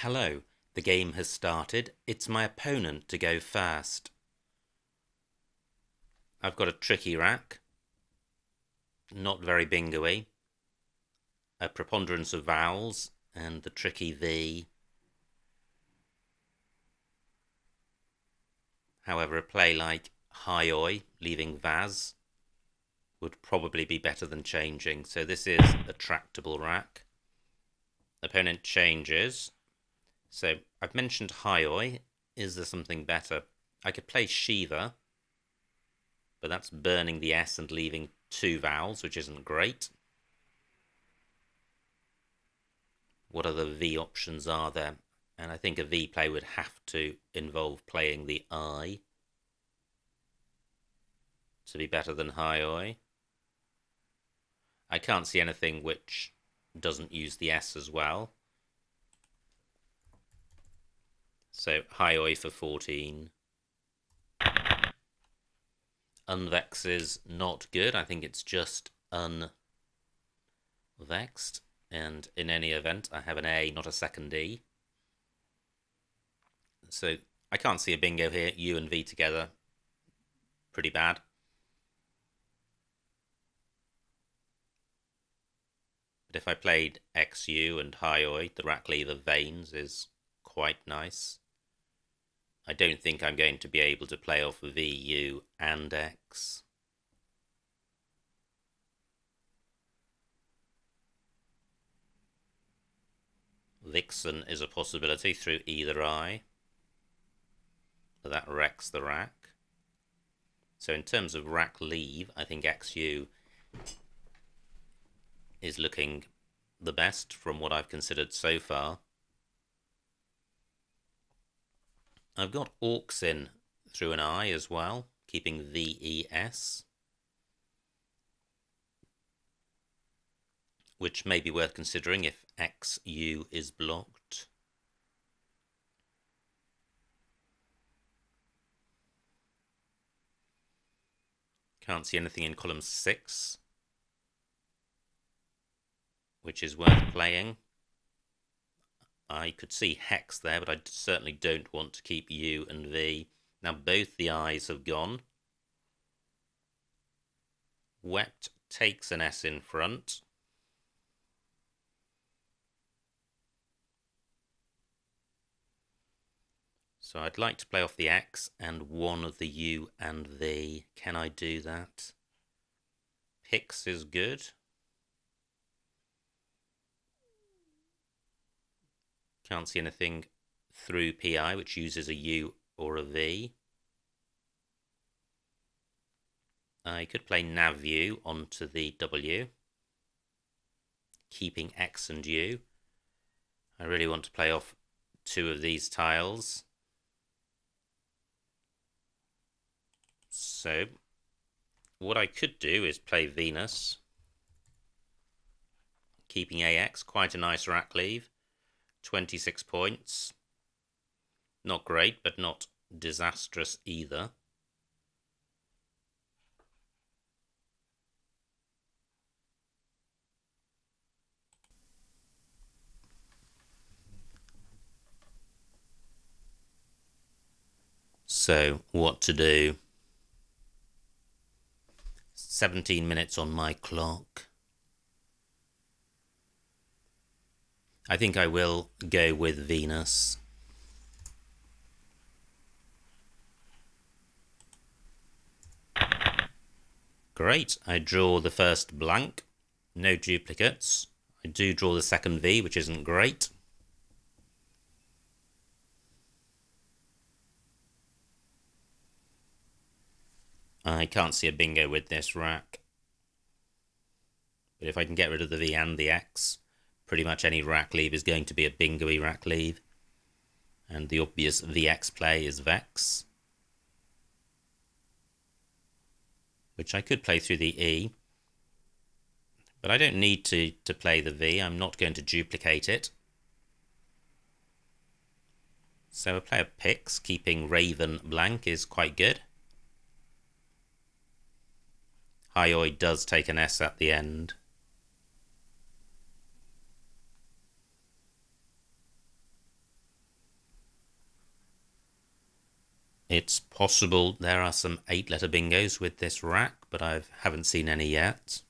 Hello, the game has started. It's my opponent to go first. I've got a tricky rack, not very bingo-y, a preponderance of vowels, and the tricky V. However, a play like hriday, leaving Vaz, would probably be better than changing, so this is a tractable rack. Opponent changes. So I've mentioned hriday. Is there something better? I could play Shiva, but that's burning the S and leaving two vowels, which isn't great. What other V options are there? And I think a V play would have to involve playing the I to be better than hriday. I can't see anything which doesn't use the S as well. So hriday for 14. Unvex is not good. I think it's just unvexed. And in any event, I have an A, not a second E. So I can't see a bingo here. U and V together, pretty bad. But if I played XU and hriday, the rack lever veins is quite nice. I don't think I'm going to be able to play off VU and X. Vixen is a possibility through either I, but that wrecks the rack. So in terms of rack leave, I think XU is looking the best from what I've considered so far. I've got Orcs in through an I as well, keeping VES, which may be worth considering if XU is blocked. Can't see anything in column 6, which is worth playing. I could see Hex there, but I certainly don't want to keep U and V. Now both the I's have gone. Wept takes an S in front. So I'd like to play off the X and one of the U and V. Can I do that? Pix is good. Can't see anything through PI which uses a U or a V. I could play nav U onto the W, keeping X and U. I really want to play off two of these tiles. So what I could do is play Venus, keeping AX, quite a nice rack leave. 26 points. Not great, but not disastrous either. So, what to do? 17 minutes on my clock. I think I will go with Venus. Great, I draw the first blank. No duplicates. I do draw the second V, which isn't great. I can't see a bingo with this rack. But if I can get rid of the V and the X, pretty much any rack leave is going to be a bingo-y rack leave. And the obvious VX play is Vex, which I could play through the E. But I don't need to play the V. I'm not going to duplicate it. So a player picks, keeping Raven blank is quite good. hriday does take an S at the end. It's possible there are some 8-letter bingos with this rack, but I haven't seen any yet.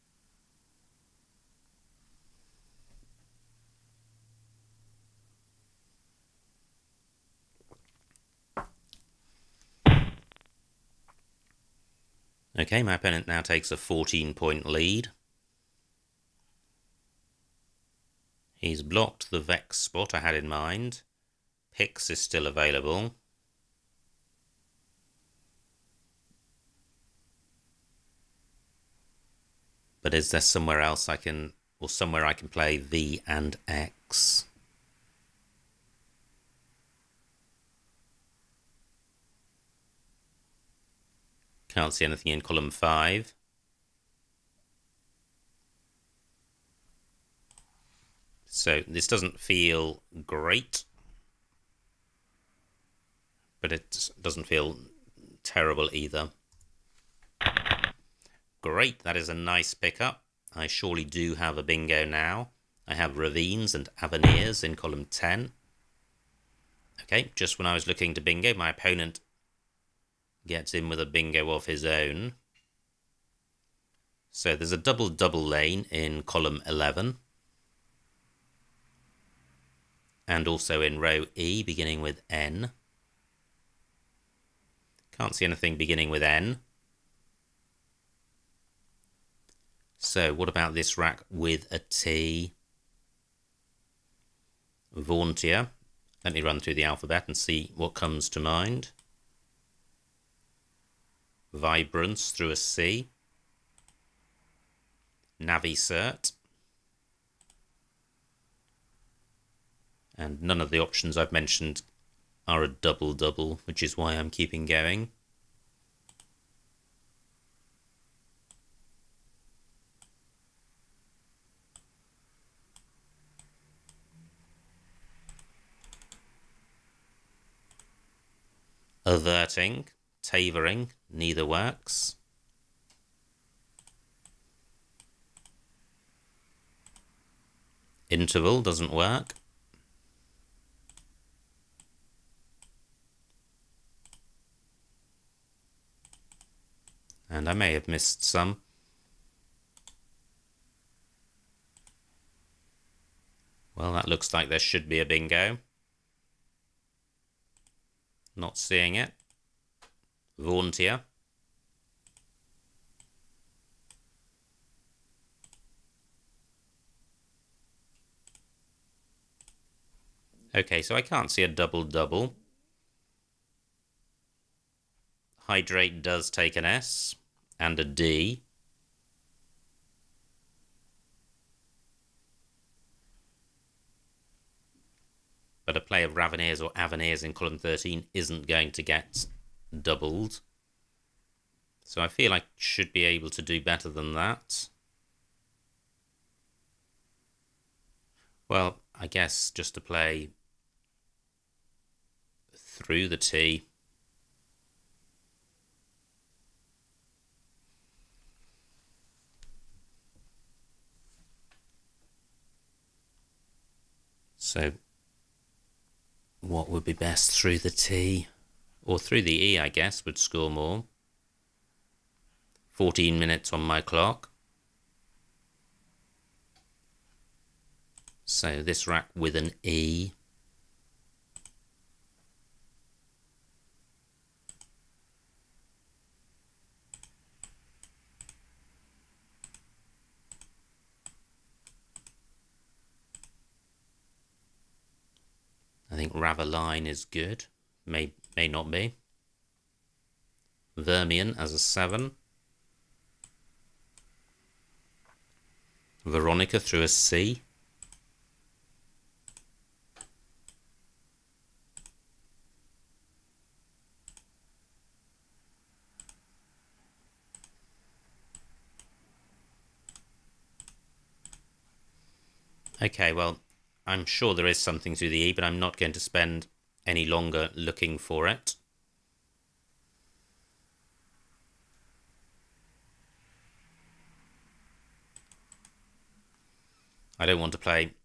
Okay, my opponent now takes a 14-point lead. He's blocked the Vex spot I had in mind. Pix is still available. But is there somewhere else I can, or somewhere I can play V and X? Can't see anything in column 5. So this doesn't feel great, but it doesn't feel terrible either. Great, that is a nice pickup. I surely do have a bingo now. I have ravines and avenirs in column 10. Okay, just when I was looking to bingo, my opponent gets in with a bingo of his own. So there's a double-double lane in column 11. And also in row E, beginning with N. Can't see anything beginning with N. So what about this rack with a T? Vauntia. Let me run through the alphabet and see what comes to mind. Vibrance through a C. Navisert. And none of the options I've mentioned are a double-double, which is why I'm keeping going. Averting, tavering, neither works. Interval doesn't work. And I may have missed some. Well, that looks like there should be a bingo. Not seeing it. Vauntia. Okay, so I can't see a double-double. Hydrate does take an S and a D. But a play of Raveniers or Avenirs in column 13 isn't going to get doubled. So I feel I should be able to do better than that. Well, I guess just to play through the T. So what would be best, through the T or through the E, I guess, would score more. 14 minutes on my clock. So this rack with an E. I think Raveline is good. May not be. Vermian as a 7. Veronica through a C. Okay, well, I'm sure there is something through the E, but I'm not going to spend any longer looking for it. I don't want to play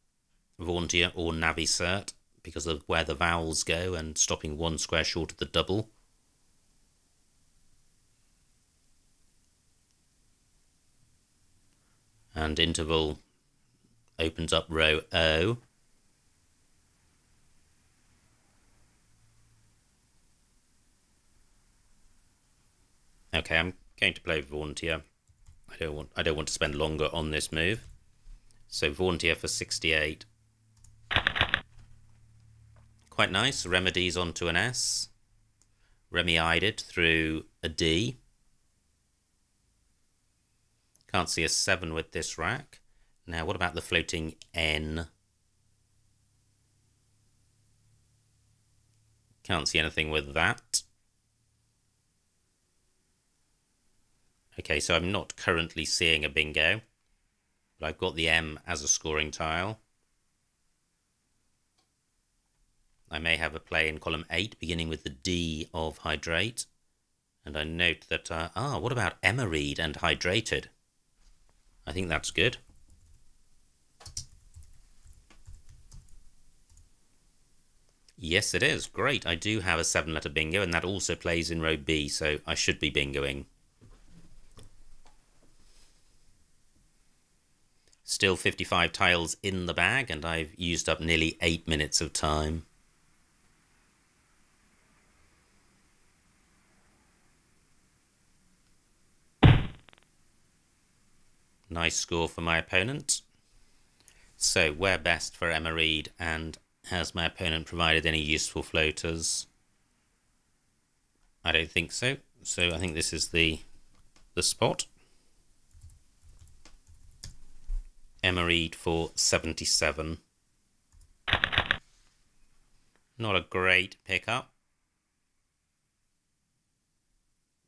Vauntia or Navisert because of where the vowels go and stopping one square short of the double. And interval opens up row O. Okay, I'm going to play Vauntier. I don't want to spend longer on this move. So Vauntier for 68. Quite nice. Remedies onto an S. Remy-eyed it through a D. Can't see a 7 with this rack. Now, what about the floating N? Can't see anything with that. Okay, so I'm not currently seeing a bingo, but I've got the M as a scoring tile. I may have a play in column 8, beginning with the D of hydrate. And I note that, what about Emerried and hydrated? I think that's good. Yes, it is. Great. I do have a 7-letter bingo, and that also plays in row B, so I should be bingoing. Still 55 tiles in the bag, and I've used up nearly 8 minutes of time. Nice score for my opponent. So, where best for Emma Reed, and has my opponent provided any useful floaters? I don't think so. So I think this is the spot. Emma Reed for 77. Not a great pickup.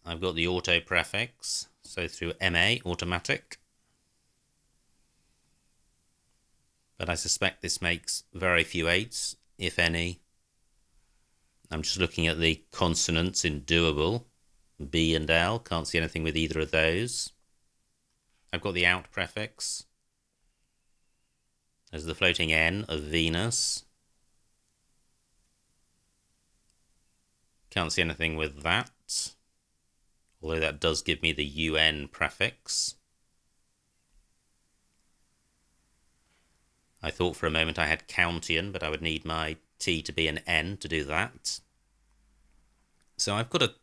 I've got the auto prefix, so through MA, automatic. But I suspect this makes very few 8s, if any. I'm just looking at the consonants in doable. B and L, can't see anything with either of those. I've got the out prefix. There's the floating N of Venus. Can't see anything with that. Although that does give me the UN prefix. I thought for a moment I had Countian, but I would need my T to be an N to do that. So I've got a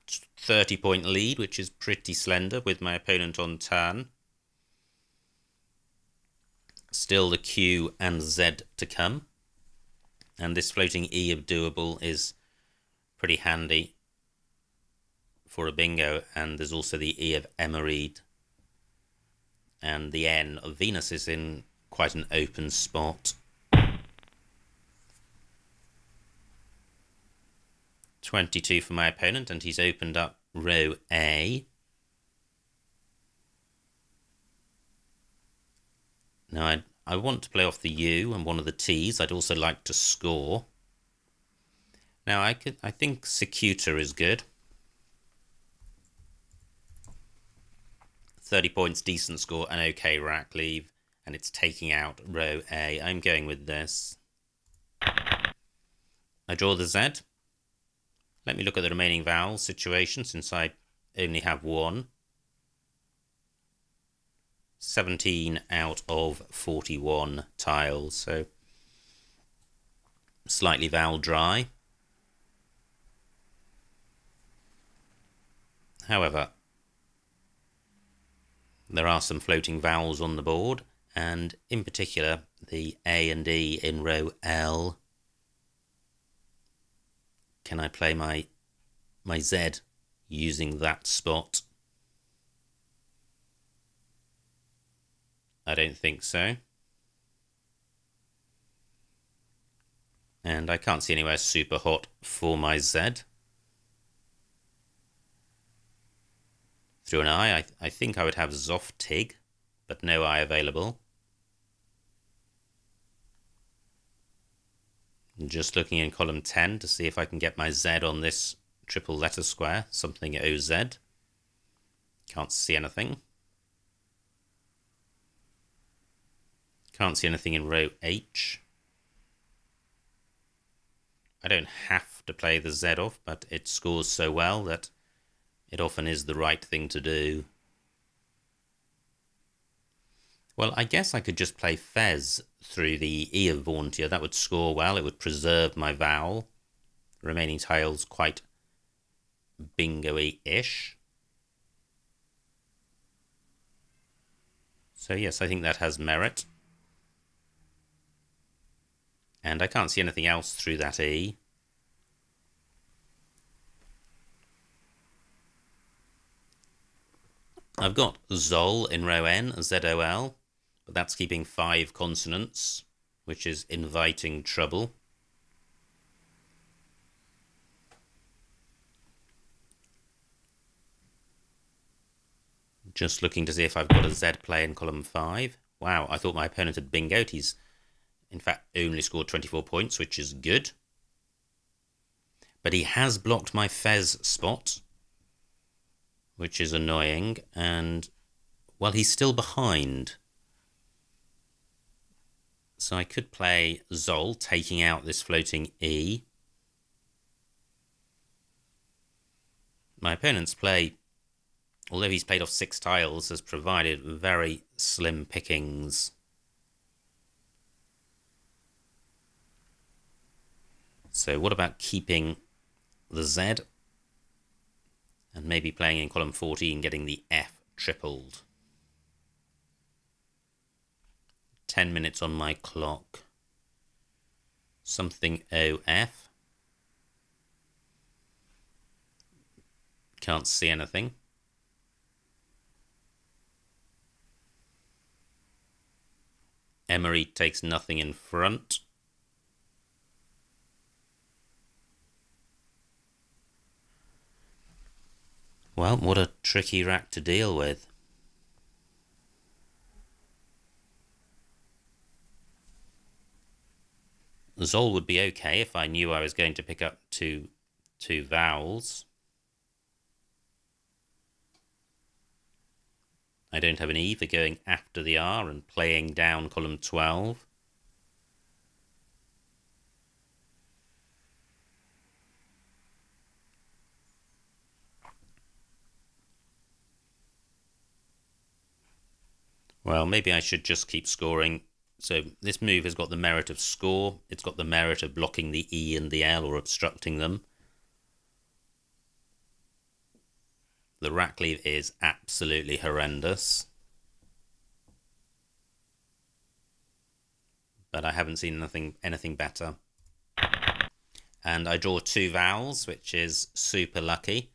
30-point lead, which is pretty slender, with my opponent on turn. Still the Q and Z to come. And this floating E of doable is pretty handy for a bingo. And there's also the E of Emerried. And the N of Venus is in quite an open spot. 22 for my opponent, and he's opened up row A. Now I want to play off the U and one of the T's. I'd also like to score. Now I think Secutor is good. 30 points, decent score, an okay rack leave, and it's taking out row A. I'm going with this. I draw the Z. Let me look at the remaining vowel situation, since I only have one. 17 out of 41 tiles, so slightly vowel dry. However, there are some floating vowels on the board, and in particular the A and E in row L. Can I play my Z using that spot? I don't think so. And I can't see anywhere super hot for my Z. Through an I think I would have Zoftig, but no I available. Just looking in column 10 to see if I can get my Z on this triple letter square, something OZ. Can't see anything. Can't see anything in row H. I don't have to play the Z off, but it scores so well that it often is the right thing to do. Well, I guess I could just play Fez through the E of Vauntia. That would score well. It would preserve my vowel. The remaining tiles quite bingo-y-ish. So yes, I think that has merit. And I can't see anything else through that E. I've got Zol in row N, Z-O-L, but that's keeping 5 consonants, which is inviting trouble. Just looking to see if I've got a Z play in column 5. Wow, I thought my opponent had bingoed. He's, in fact, only scored 24 points, which is good. But he has blocked my Fez spot, which is annoying. And, well, he's still behind. So I could play Zol, taking out this floating E. My opponent's play, although he's played off 6 tiles, has provided very slim pickings. So what about keeping the Z and maybe playing in column 14, getting the F tripled? 10 minutes on my clock. Something OF. Can't see anything. Emery takes nothing in front. Well, what a tricky rack to deal with. Zol would be okay if I knew I was going to pick up two vowels. I don't have an E for going after the R and playing down column 12. Well, maybe I should just keep scoring. So this move has got the merit of score. It's got the merit of blocking the E and the L or obstructing them. The rack leave is absolutely horrendous. But I haven't seen anything better. And I draw 2 vowels, which is super lucky.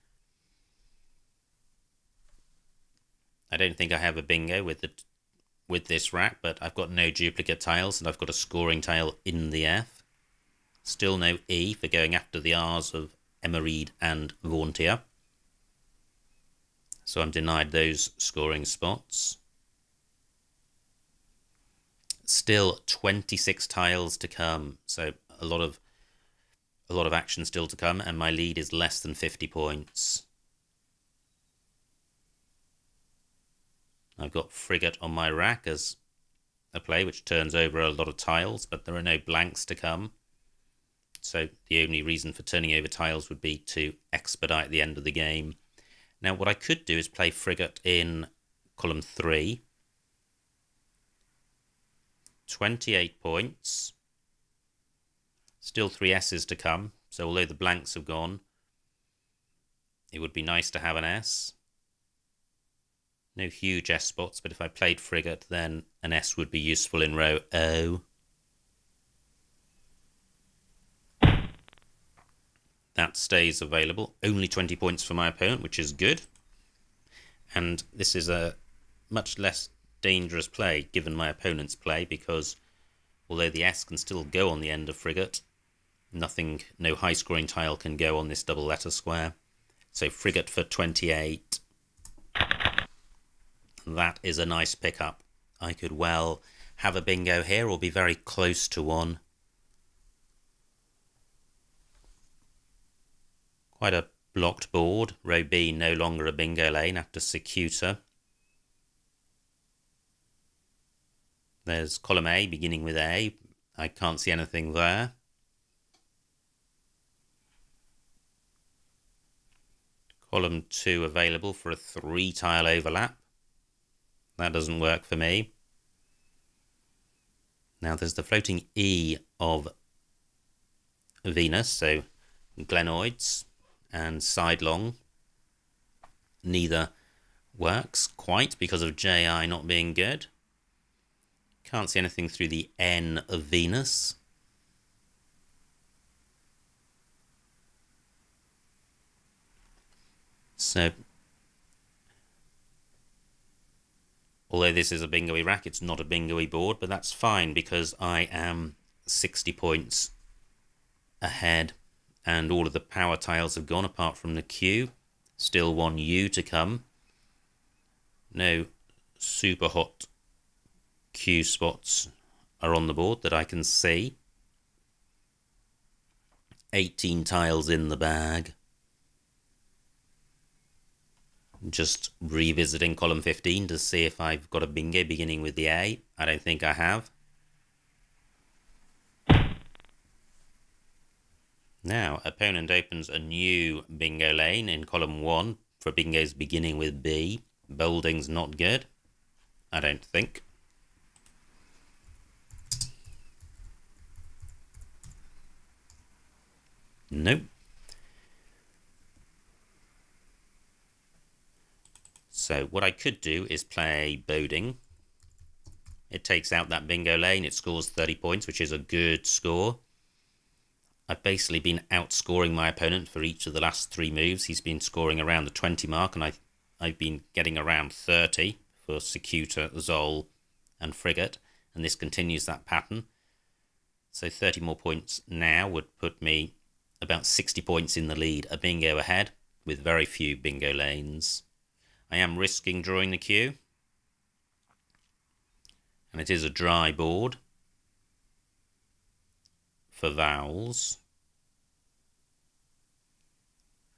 I don't think I have a bingo with this rack, but I've got no duplicate tiles, and I've got a scoring tile in the F. Still no E for going after the R's of Emerid and Vauntia. So I'm denied those scoring spots. Still 26 tiles to come, so a lot of action still to come, and my lead is less than 50 points. I've got frigate on my rack as a play which turns over a lot of tiles, but there are no blanks to come. So the only reason for turning over tiles would be to expedite the end of the game. Now what I could do is play frigate in column 3. 28 points. Still 3 S's to come, so although the blanks have gone, it would be nice to have an S. No huge S spots, but if I played frigate, then an S would be useful in row O. That stays available. Only 20 points for my opponent, which is good. And this is a much less dangerous play, given my opponent's play, because although the S can still go on the end of frigate, no high-scoring tile can go on this double letter square. So frigate for 28. That is a nice pickup. I could well have a bingo here or be very close to one. Quite a blocked board. Row B no longer a bingo lane after Secuta. There's column A beginning with A. I can't see anything there. Column 2 available for a 3-tile overlap. That doesn't work for me. Now there's the floating E of Venus, so glenoids and sidelong. Neither works quite because of JI not being good. Can't see anything through the N of Venus. So, although this is a bingo-y rack, it's not a bingo-y board, but that's fine because I am 60 points ahead and all of the power tiles have gone apart from the Q. Still one U to come. No super hot Q spots are on the board that I can see. 18 tiles in the bag. Just revisiting column 15 to see if I've got a bingo beginning with the A. I don't think I have. Now, opponent opens a new bingo lane in column 1 for bingos beginning with B. Bolding's not good, I don't think. Nope. So what I could do is play Boding. It takes out that bingo lane. It scores 30 points, which is a good score. I've basically been outscoring my opponent for each of the last 3 moves. He's been scoring around the 20 mark, and I've been getting around 30 for Secutor, Zol, and Frigate, and this continues that pattern. So 30 more points now would put me about 60 points in the lead, a bingo ahead, with very few bingo lanes. I am risking drawing the Q, and it is a dry board for vowels.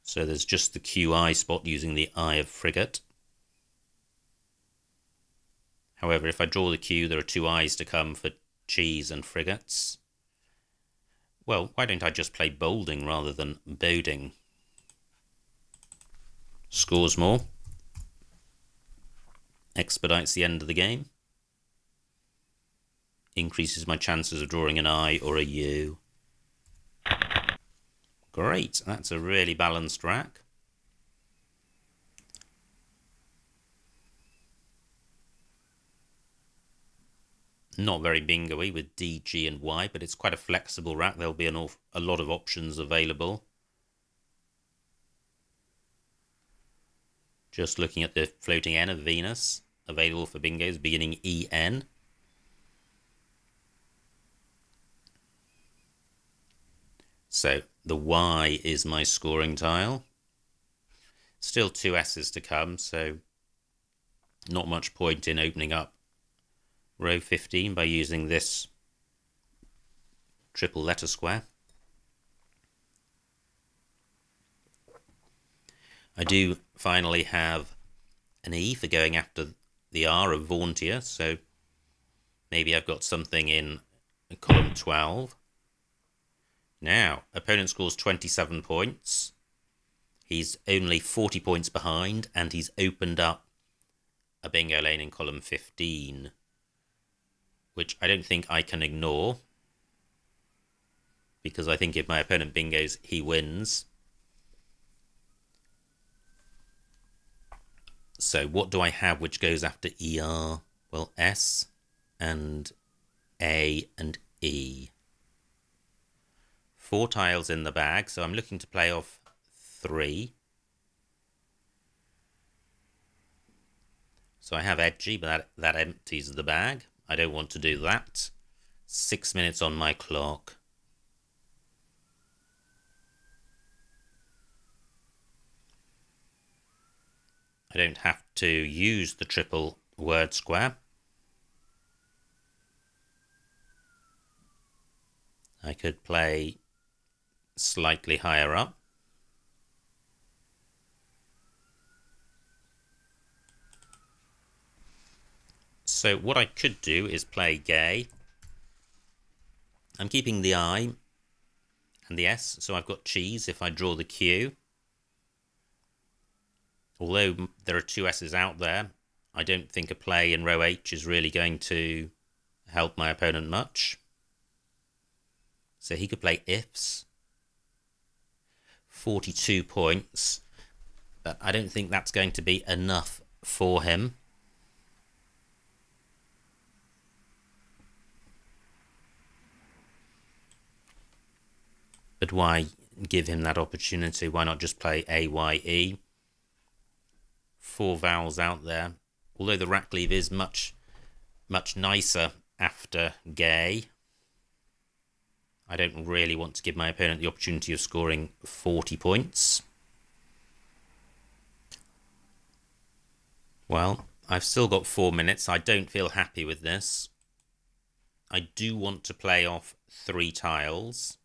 So there's just the QI spot using the eye of Frigate. However, if I draw the Q, there are 2 eyes to come for cheese and frigates. Well, why don't I just play Bolding rather than Boding? Scores more. Expedites the end of the game. Increases my chances of drawing an I or a U. Great, that's a really balanced rack. Not very bingo-y with D, G and Y, but it's quite a flexible rack. There'll be a lot of options available. Just looking at the floating N of Venus, available for bingos beginning EN. So the Y is my scoring tile. Still 2 S's to come, so not much point in opening up row 15 by using this triple letter square. I do finally have an E for going after the R of Vauntier, so maybe I've got something in column 12. Now, opponent scores 27 points. He's only 40 points behind, and he's opened up a bingo lane in column 15, which I don't think I can ignore, because I think if my opponent bingos, he wins. So what do I have which goes after ER? Well, S and A and E. 4 tiles in the bag, so I'm looking to play off 3. So I have edgy, but that empties the bag. I don't want to do that. 6 minutes on my clock. I don't have to use the triple word square. I could play slightly higher up. So what I could do is play gay. I'm keeping the I and the S, so I've got cheese if I draw the Q. Although there are 2 S's out there, I don't think a play in row H is really going to help my opponent much. So he could play ifs. 42 points. But I don't think that's going to be enough for him. But why give him that opportunity? Why not just play AYE? 4 vowels out there. Although the rack leave is much nicer after gay, I don't really want to give my opponent the opportunity of scoring 40 points. Well, I've still got 4 minutes. I don't feel happy with this. I do want to play off 3 tiles.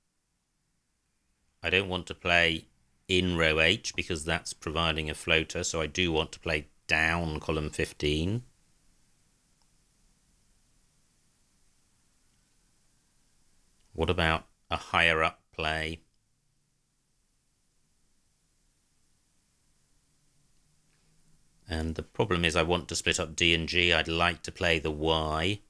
I don't want to play in row H because that's providing a floater, so I do want to play down column 15. What about a higher up play? And the problem is I want to split up D and G. I'd like to play the Y.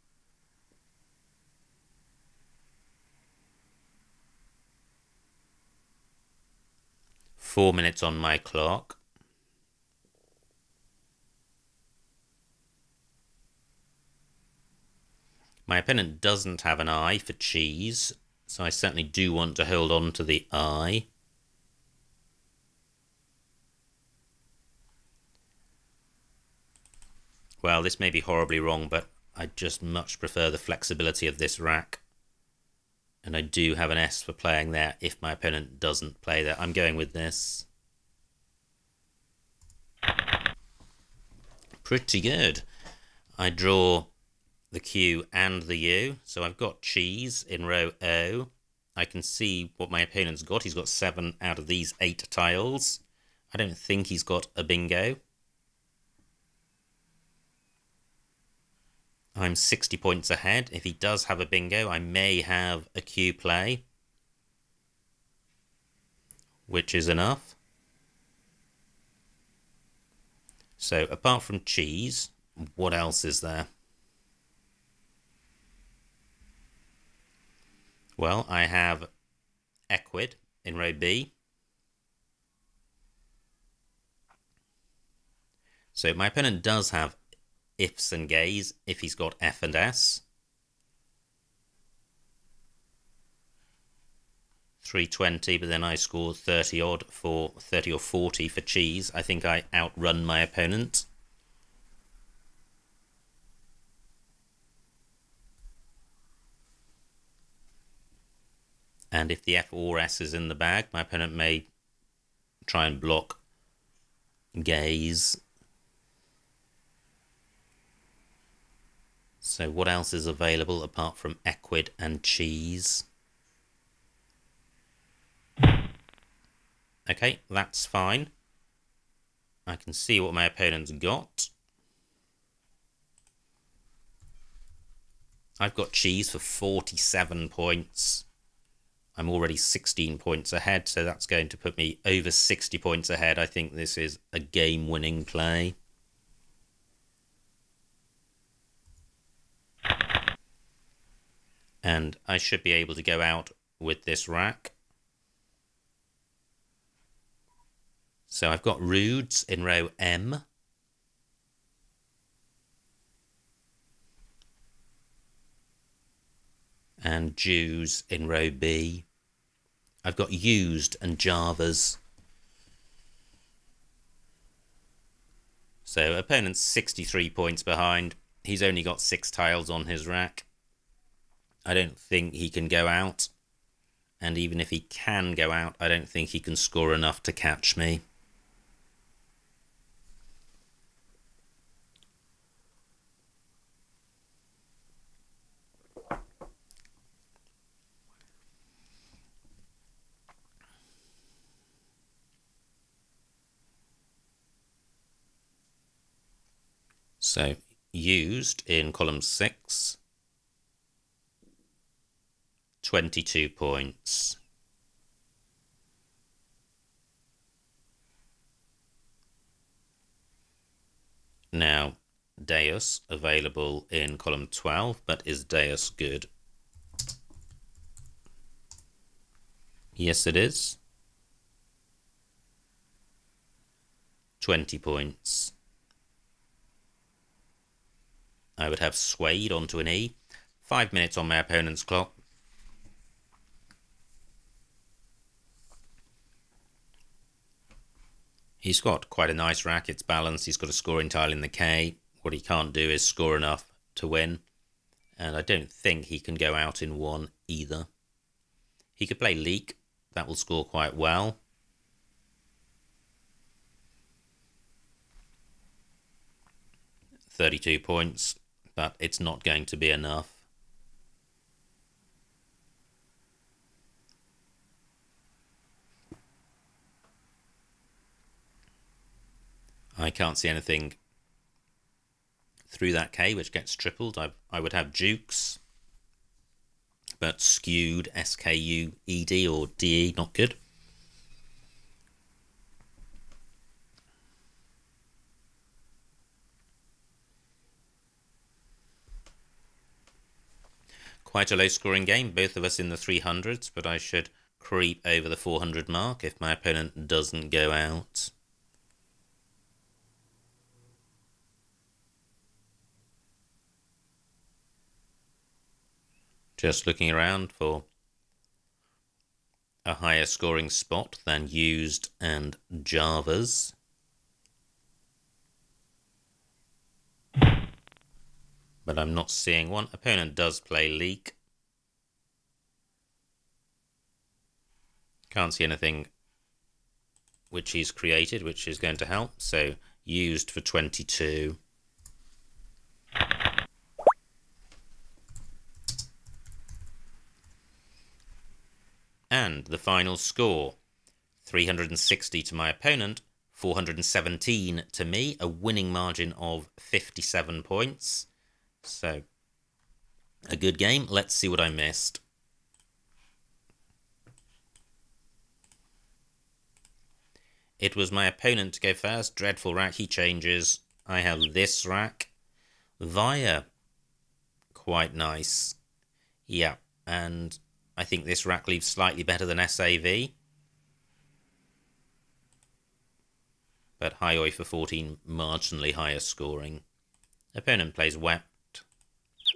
Four minutes on my clock. My opponent doesn't have an I for cheese, so I certainly do want to hold on to the I. Well, this may be horribly wrong, but I just much prefer the flexibility of this rack. And I do have an S for playing there if my opponent doesn't play there. I'm going with this. Pretty good. I draw the Q and the U. So I've got cheese in row O. I can see what my opponent's got. He's got 7 out of these 8 tiles. I don't think he's got a bingo. I'm 60 points ahead. If he does have a bingo, I may have a Q play, which is enough. So apart from cheese, what else is there? Well, I have equid in row B. So my opponent does have ifs and gays if he's got F and S. 320, but then I scored 30 odd for 30 or 40 for cheese. I think I outrun my opponent. And if the F or S is in the bag, my opponent may try and block gays. So what else is available apart from equid and cheese? Okay, that's fine. I can see what my opponent's got. I've got cheese for 47 points. I'm already 16 points ahead, so that's going to put me over 60 points ahead. I think this is a game-winning play. And I should be able to go out with this rack. So I've got rudes in row M. And Jews in row B. I've got used and Javas. So opponent's 63 points behind. He's only got 6 tiles on his rack. I don't think he can go out. And even if he can go out, I don't think he can score enough to catch me. So, used in column 6, 22 points. Now, Deus available in column 12, but is Deus good? Yes, it is. 20 points. I would have swayed onto an E. 5 minutes on my opponent's clock. He's got quite a nice rack, it's balanced, he's got a scoring tile in the K. What he can't do is score enough to win. And I don't think he can go out in one either. He could play Leak, that will score quite well. £32 points, but it's not going to be enough. I can't see anything through that K which gets tripled. I would have Dukes, but skewed, SKUED or DE, not good. Quite a low scoring game, both of us in the 300s, but I should creep over the 400 mark if my opponent doesn't go out. Just looking around for a higher scoring spot than used and Javas. But I'm not seeing one. Opponent does play Leak. Can't see anything which he's created, which is going to help. So used for 22. And the final score, 360 to my opponent, 417 to me, a winning margin of 57 points. So, a good game. Let's see what I missed. It was my opponent to go first. Dreadful rack, he changes. I have this rack. Via, quite nice. Yeah, and I think this rack leaves slightly better than SAV. But Hioi for 14, marginally higher scoring. Opponent plays Wept.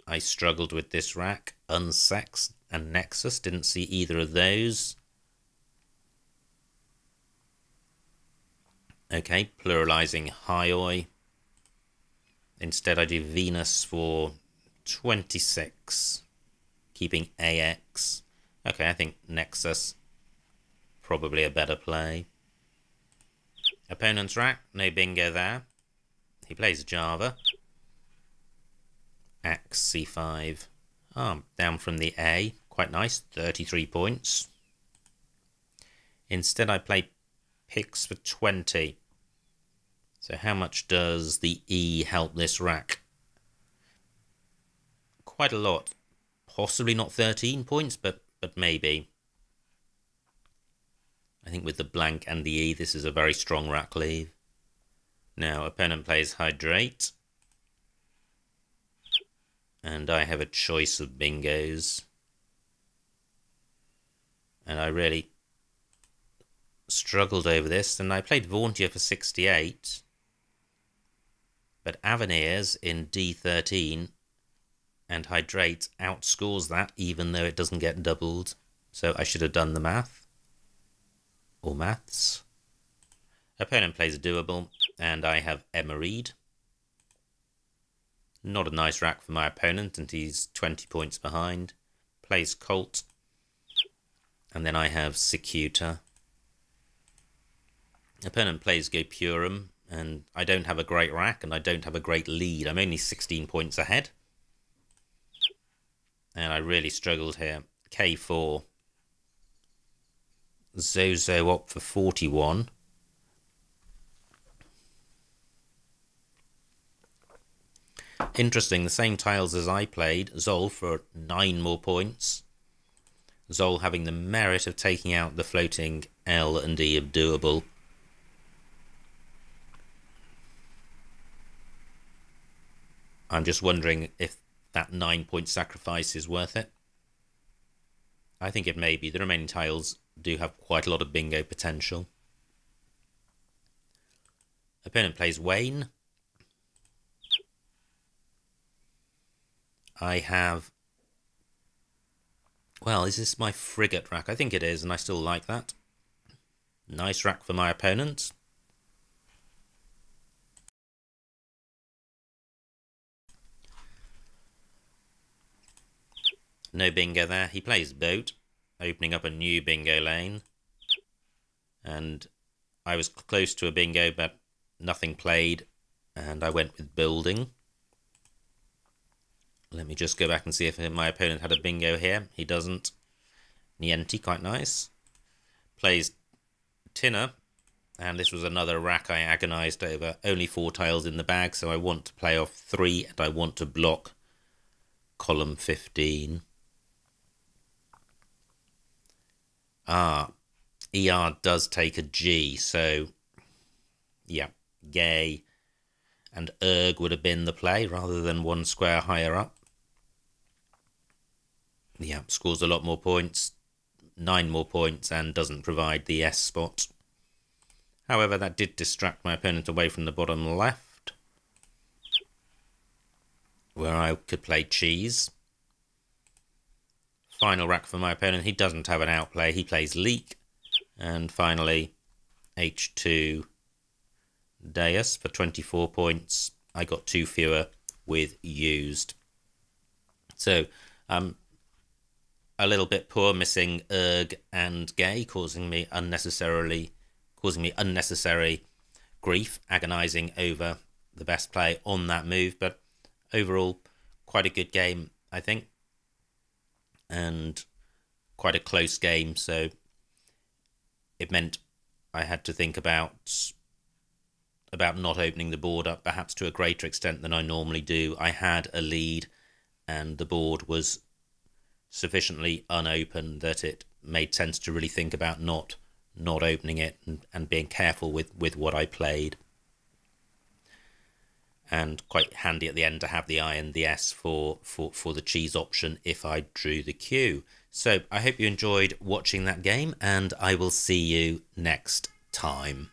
I struggled with this rack. Unsexed and Nexus, didn't see either of those. Okay, pluralizing Hioi. Instead I do Venus for 26. Keeping AX. Okay, I think Nexus, probably a better play. Opponent's rack, no bingo there. He plays Java. Axe C5. Down from the A. Quite nice, 33 points. Instead I play Picks for 20. So how much does the E help this rack? Quite a lot. Possibly not 13 points, but maybe. I think with the blank and the E, this is a very strong rack leave. Now, opponent plays Hydrate. And I have a choice of bingos. And I really struggled over this. And I played Vauntia for 68. But Avenir's in D13 and Hydrate outscores that, even though it doesn't get doubled. So I should have done the math. Or maths. Opponent plays Doable, and I have Emeride. Not a nice rack for my opponent, and he's 20 points behind. Plays Colt. And then I have Secuta. Opponent plays Go Purum, and I don't have a great rack, and I don't have a great lead. I'm only 16 points ahead. And I really struggled here. K4. Zozo up for 41. Interesting, the same tiles as I played. Zol for 9 more points. Zol having the merit of taking out the floating L and E of Doable. I'm just wondering if that 9-point sacrifice is worth it. I think it may be. The remaining tiles do have quite a lot of bingo potential. Opponent plays Wayne. I have... Well, is this my frigate rack? I think it is, and I still like that. Nice rack for my opponent. No bingo there. He plays boat, opening up a new bingo lane. And I was close to a bingo, but nothing played, and I went with building. Let me just go back and see if my opponent had a bingo here. He doesn't. Niente, quite nice. Plays Tinner, and this was another rack I agonised over. Only 4 tiles in the bag, so I want to play off 3, and I want to block column 15. ER does take a G, so yeah, Gay and Erg would have been the play rather than 1 square higher up. Yeah, scores a lot more points, 9 more points, and doesn't provide the S spot. However, that did distract my opponent away from the bottom left, where I could play cheese. Final rack for my opponent. He doesn't have an outplay. He plays leek. And finally, H2 Deus for 24 points. I got 2 fewer with used. So, a little bit poor, missing Erg and Gay, causing me unnecessary grief, agonising over the best play on that move. But overall, quite a good game, I think. And quite a close game, so it meant I had to think about not opening the board up, perhaps to a greater extent than I normally do. I had a lead, and the board was sufficiently unopened that it made sense to really think about not opening it and being careful with what I played. And quite handy at the end to have the I and the S for the cheese option if I drew the Q. So I hope you enjoyed watching that game, and I will see you next time.